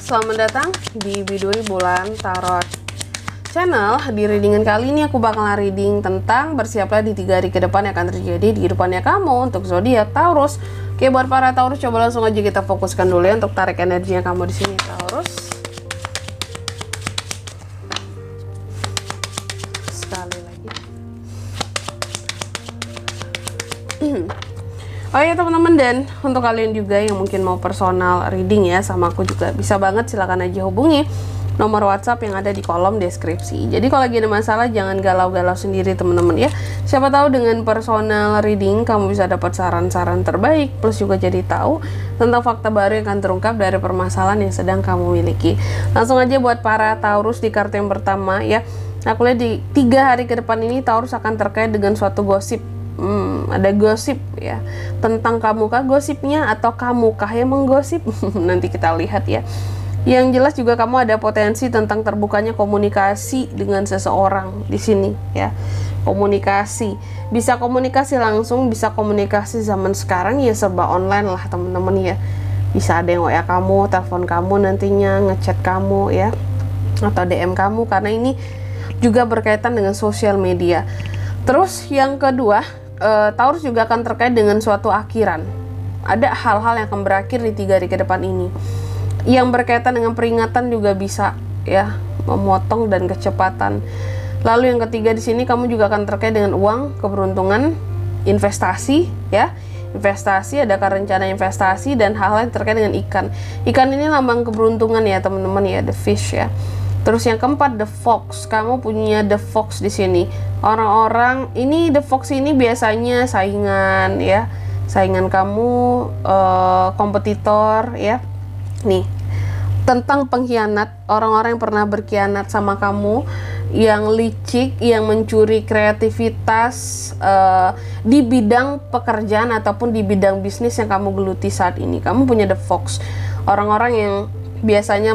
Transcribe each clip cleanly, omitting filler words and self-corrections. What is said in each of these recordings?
selamat datang di Biduri Bulan Tarot Channel. Di readingan kali ini aku bakal reading tentang bersiaplah di 3 hari ke depan yang akan terjadi di kehidupannya kamu untuk zodiak Taurus. Oke, buat para Taurus coba langsung aja kita fokuskan dulu ya untuk tarik energinya kamu di sini Taurus. Sekali lagi. Oh ya teman-teman, dan untuk kalian juga yang mungkin mau personal reading ya sama aku juga bisa banget, silakan aja hubungi nomor WhatsApp yang ada di kolom deskripsi. Jadi kalau lagi ada masalah jangan galau-galau sendiri teman-teman ya. Siapa tahu dengan personal reading kamu bisa dapat saran-saran terbaik, plus juga jadi tahu tentang fakta baru yang akan terungkap dari permasalahan yang sedang kamu miliki. Langsung aja buat para Taurus di kartu yang pertama ya. Aku lihat di 3 hari ke depan ini Taurus akan terkait dengan suatu gosip. Ada gosip ya tentang kamu kah gosipnya, atau kamu kah yang menggosip? Nanti kita lihat ya. Yang jelas juga kamu ada potensi tentang terbukanya komunikasi dengan seseorang di sini ya. Komunikasi, bisa komunikasi langsung, bisa komunikasi zaman sekarang ya serba online lah teman-teman ya. Bisa ada yang WA kamu, telepon kamu nantinya, ngechat kamu ya, atau DM kamu, karena ini juga berkaitan dengan sosial media. Terus yang kedua, Taurus juga akan terkait dengan suatu akhiran. Ada hal-hal yang akan berakhir di 3 hari ke depan ini. Yang berkaitan dengan peringatan juga bisa ya, memotong dan kecepatan. Lalu yang ketiga di sini kamu juga akan terkait dengan uang, keberuntungan, investasi ya. Investasi, adakah rencana investasi, dan hal-hal yang terkait dengan ikan. Ikan ini lambang keberuntungan ya teman-teman ya, the fish ya. Terus yang keempat, the fox. Kamu punya the fox di sini. Orang-orang ini, the fox ini biasanya saingan ya, saingan kamu, kompetitor ya. Nih, tentang pengkhianat, orang-orang yang pernah berkhianat sama kamu, yang licik, yang mencuri kreativitas di bidang pekerjaan ataupun di bidang bisnis yang kamu geluti saat ini. Kamu punya the fox. Orang-orang yang biasanya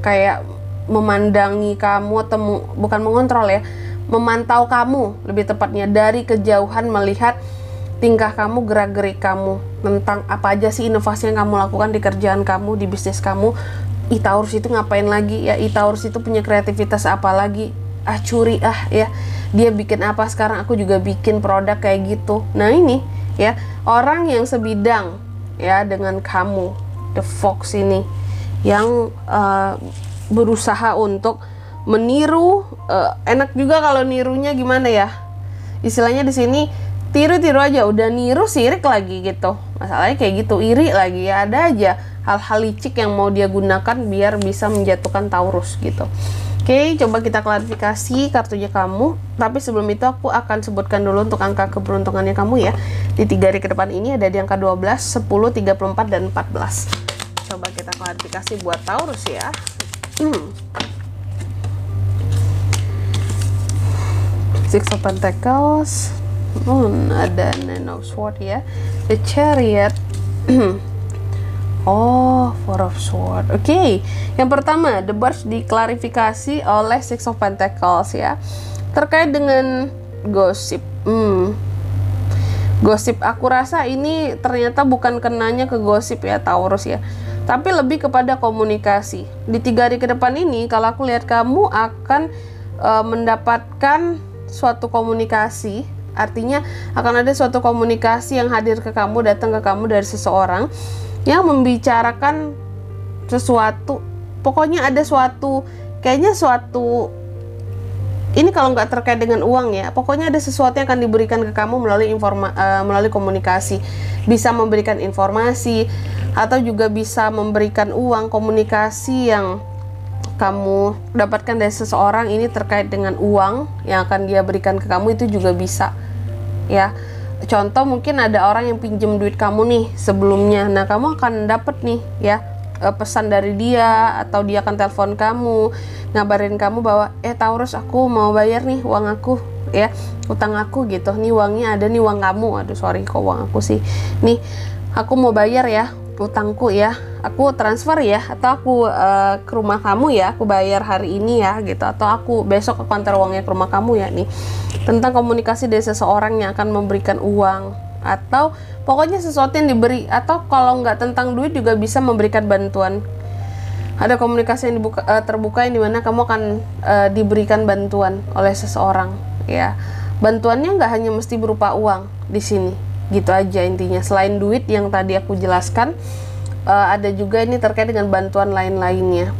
kayak memandangi kamu atau bukan mengontrol ya, memantau kamu lebih tepatnya dari kejauhan, melihat tingkah kamu, gerak-gerik kamu, tentang apa aja sih inovasi yang kamu lakukan di kerjaan kamu, di bisnis kamu. Taurus itu ngapain lagi ya, Taurus itu punya kreativitas apa lagi, curi ya, dia bikin apa sekarang, aku juga bikin produk kayak gitu. Nah ini ya, orang yang sebidang ya dengan kamu, the fox ini, yang berusaha untuk meniru. Enak juga kalau nirunya gimana ya, istilahnya di sini tiru-tiru aja, udah niru sirik lagi gitu. Masalahnya kayak gitu, iri lagi ya, ada aja hal-hal licik yang mau dia gunakan biar bisa menjatuhkan Taurus gitu. Oke, coba kita klarifikasi kartunya kamu. Tapi sebelum itu aku akan sebutkan dulu untuk angka keberuntungannya kamu ya. Di 3 hari ke depan ini ada di angka 12, 10, 34, dan 14. Coba kita klarifikasi buat Taurus ya. Six of Pentacles, ada Nine of Swords ya, The Chariot. Oh, Four of Swords. Oke, yang pertama The Birch diklarifikasi oleh Six of Pentacles ya, terkait dengan gosip. Gosip, aku rasa ini ternyata bukan kenanya ke gosip ya Taurus ya, tapi lebih kepada komunikasi. Di 3 hari ke depan ini kalau aku lihat kamu akan mendapatkan suatu komunikasi. Artinya akan ada suatu komunikasi yang hadir ke kamu, datang ke kamu dari seseorang yang membicarakan sesuatu. Pokoknya ada suatu, kayaknya suatu, ini kalau nggak terkait dengan uang ya, pokoknya ada sesuatu yang akan diberikan ke kamu melalui komunikasi. Bisa memberikan informasi atau juga bisa memberikan uang. Komunikasi yang kamu dapatkan dari seseorang ini terkait dengan uang yang akan dia berikan ke kamu, itu juga bisa ya. Contoh, mungkin ada orang yang pinjam duit kamu nih sebelumnya, nah kamu akan dapat nih ya pesan dari dia, atau dia akan telepon kamu ngabarin kamu bahwa Taurus, aku mau bayar nih uang aku ya, utang aku gitu, nih uangnya ada nih, uang kamu, aduh sorry kok uang aku sih, nih aku mau bayar ya utangku ya, aku transfer ya, atau aku ke rumah kamu ya, aku bayar hari ini ya gitu, atau aku besok aku antar uangnya ke rumah kamu ya. Nih tentang komunikasi dari seseorang yang akan memberikan uang, atau pokoknya sesuatu yang diberi, atau kalau nggak tentang duit juga bisa memberikan bantuan Ada komunikasi yang terbuka yang dimana kamu akan diberikan bantuan oleh seseorang ya. Bantuannya nggak hanya mesti berupa uang di sini, gitu aja intinya. Selain duit yang tadi aku jelaskan, ada juga ini terkait dengan bantuan lain-lainnya.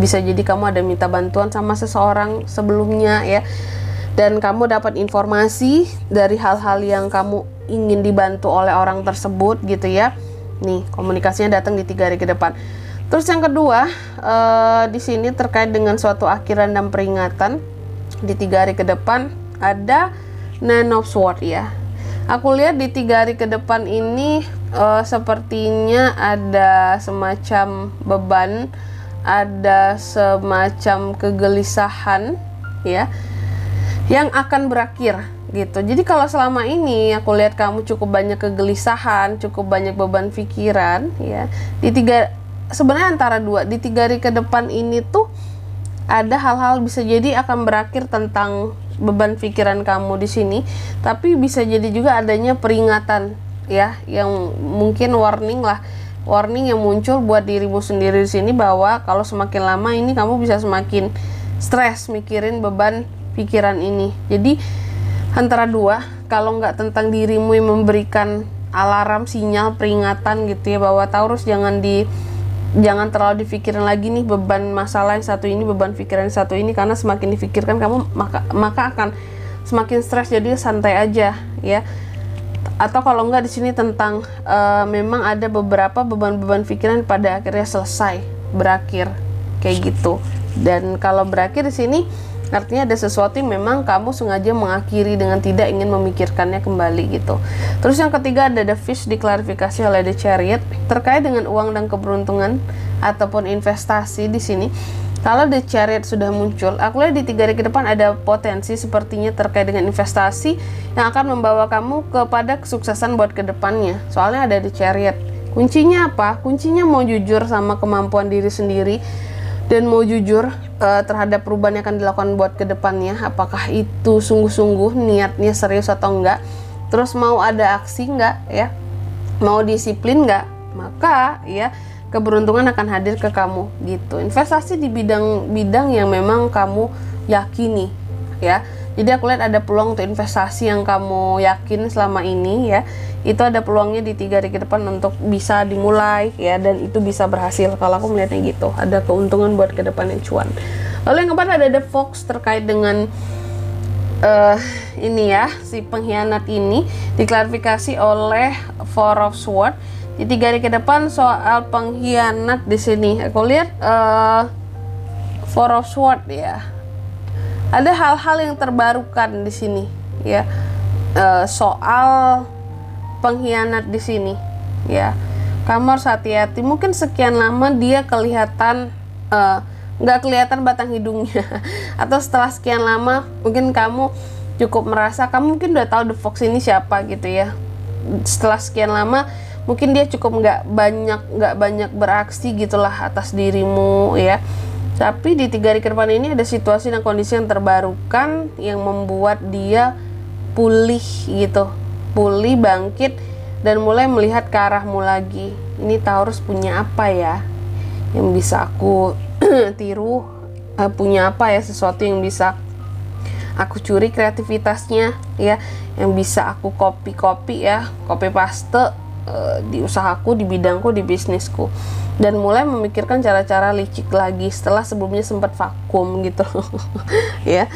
Bisa jadi kamu ada minta bantuan sama seseorang sebelumnya ya, dan kamu dapat informasi dari hal-hal yang kamu ingin dibantu oleh orang tersebut gitu ya. Nih, komunikasinya datang di 3 hari ke depan. Terus yang kedua, di sini terkait dengan suatu akhiran dan peringatan di 3 hari ke depan, ada Nine of Swords ya. Aku lihat di 3 hari ke depan ini sepertinya ada semacam beban, ada semacam kegelisahan ya, yang akan berakhir gitu. Jadi kalau selama ini aku lihat kamu cukup banyak kegelisahan, cukup banyak beban pikiran ya, sebenarnya antara dua, di 3 hari ke depan ini tuh ada hal-hal bisa jadi akan berakhir tentang beban pikiran kamu di sini, tapi bisa jadi juga adanya peringatan ya, yang mungkin warning yang muncul buat dirimu sendiri di sini, bahwa kalau semakin lama ini kamu bisa semakin stres mikirin beban pikiran ini. Jadi antara dua, kalau nggak tentang dirimu yang memberikan alarm, sinyal, peringatan gitu ya, bahwa Taurus jangan terlalu dipikirin lagi nih beban masalah yang satu ini, beban pikiran yang satu ini, karena semakin difikirkan kamu maka akan semakin stres. Jadi santai aja ya. Atau kalau enggak di sini tentang memang ada beberapa beban-beban pikiran pada akhirnya selesai, berakhir kayak gitu. Dan kalau berakhir di sini artinya ada sesuatu yang memang kamu sengaja mengakhiri dengan tidak ingin memikirkannya kembali gitu. Terus yang ketiga ada The Fish, diklarifikasi oleh The Chariot terkait dengan uang dan keberuntungan ataupun investasi di sini. Kalau The Chariot sudah muncul, aku lihat di 3 hari ke depan ada potensi sepertinya terkait dengan investasi yang akan membawa kamu kepada kesuksesan buat kedepannya. Soalnya ada The Chariot. Kuncinya apa? Kuncinya mau jujur sama kemampuan diri sendiri, dan mau jujur terhadap perubahan yang akan dilakukan buat kedepannya. Apakah itu sungguh-sungguh niatnya serius atau enggak? Terus mau ada aksi enggak ya? Mau disiplin enggak? Maka ya keberuntungan akan hadir ke kamu gitu. Investasi di bidang yang memang kamu yakini ya. Jadi aku lihat ada peluang untuk investasi yang kamu yakin selama ini ya. Itu ada peluangnya di 3 hari ke depan untuk bisa dimulai ya, dan itu bisa berhasil. Kalau aku melihatnya gitu, ada keuntungan buat ke depannya, cuan. Lalu yang keempat ada The Fox terkait dengan ini ya, si pengkhianat ini diklarifikasi oleh Four of Swords. Di 3 hari ke depan soal pengkhianat di sini aku lihat Four of Swords ya. Ada hal-hal yang terbarukan di sini ya, soal pengkhianat di sini ya. Kamu harus hati-hati. Mungkin sekian lama dia kelihatan nggak kelihatan batang hidungnya atau setelah sekian lama mungkin kamu cukup merasa kamu mungkin udah tahu The Fox ini siapa gitu ya. Setelah sekian lama mungkin dia cukup nggak banyak beraksi gitulah atas dirimu ya. Tapi di 3 hari ke depan ini ada situasi dan kondisi yang terbarukan yang membuat dia pulih gitu, pulih, bangkit, dan mulai melihat ke arahmu lagi. Ini Taurus punya apa ya yang bisa aku tiru, punya apa ya, sesuatu yang bisa aku curi kreativitasnya ya, yang bisa aku copy ya, copy paste di usahaku, di bidangku, di bisnisku, dan mulai memikirkan cara-cara licik lagi setelah sebelumnya sempat vakum gitu ya.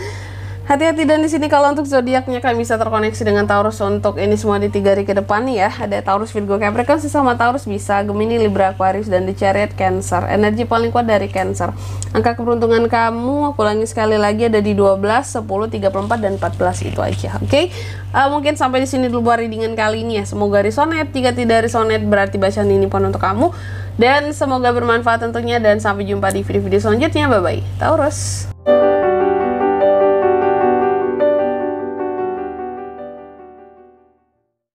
Hati-hati, dan di sini kalau untuk zodiaknya kan bisa terkoneksi dengan Taurus untuk ini semua di 3 hari ke depan nih ya. Ada Taurus, Virgo, Capricorn, sesama Taurus bisa Gemini, Libra, Aquarius, dan The Chariot, Cancer. Energi paling kuat dari Cancer. Angka keberuntungan kamu, aku ulangi sekali lagi, ada di 12, 10, 34, dan 14. Itu aja, oke? Mungkin sampai di sini dulu buat readingan kali ini ya. Semoga resonate. Jika tidak resonate berarti bacaan ini pun untuk kamu. Dan semoga bermanfaat tentunya, dan sampai jumpa di video-video selanjutnya. Bye-bye, Taurus.